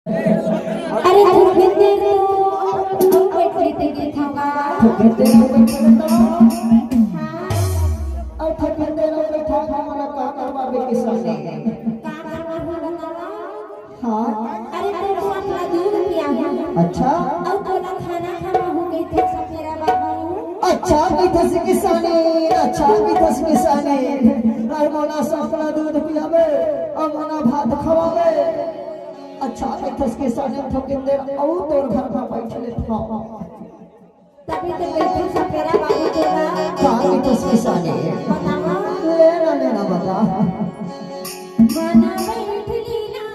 अरे थोड़ी देर तो बैठ लेते के थावा थोड़ी देर बैठ तो हां और थोड़ी देर बैठा हमारा का करवावे के सामने का करवा बतावा हां अरे तो अपना दूध पिया है अच्छा और तोला खाना खावा हो गई थे सफेरा बाबू अच्छा मिथस किसानी अच्छा मिथस किसानी राय मोना सफला दूध पियावे और मोना भात खवावे अच्छा मिथस किसानी थोड़ी देर और तोर घर में बैठ ले था तभी तो बैठे सफेरा बाबू तोला का मिथस किसानी बतावा लेना बता बना बैठ लीला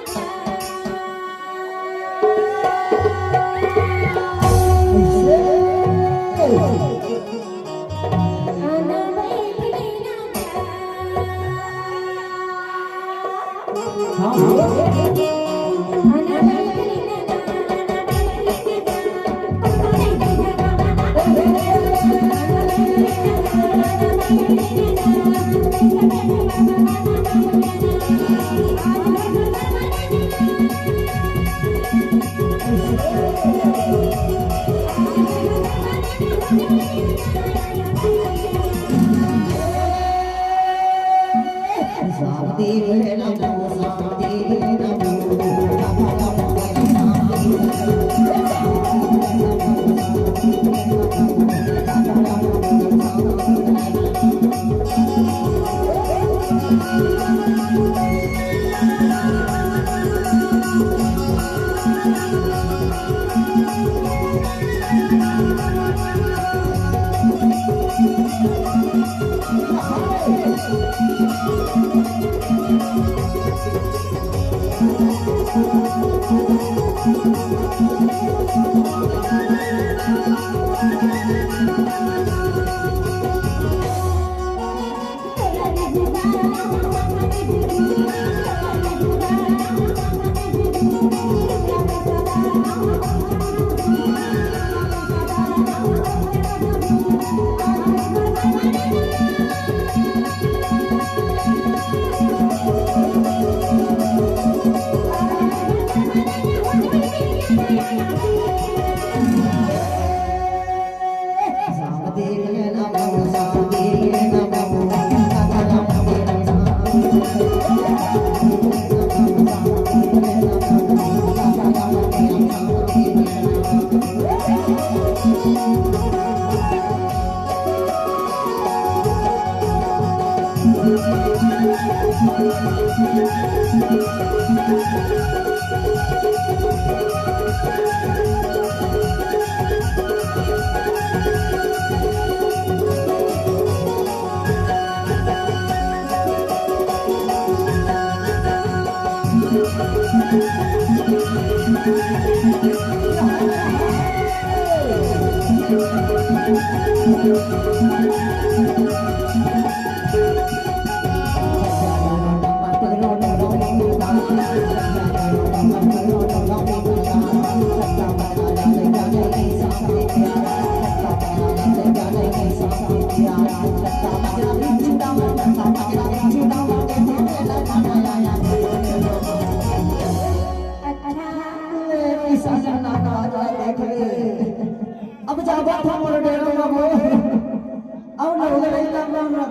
अब जाबा था मोर डेरो बाबू और न उधर ही लंबा न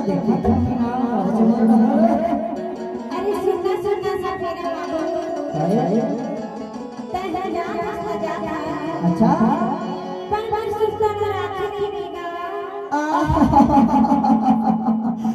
देखी ना अरे सुनना सुनना सफेरा बाबू तेरा जान सजा था अच्छा पर सुनता राखी नहीं गा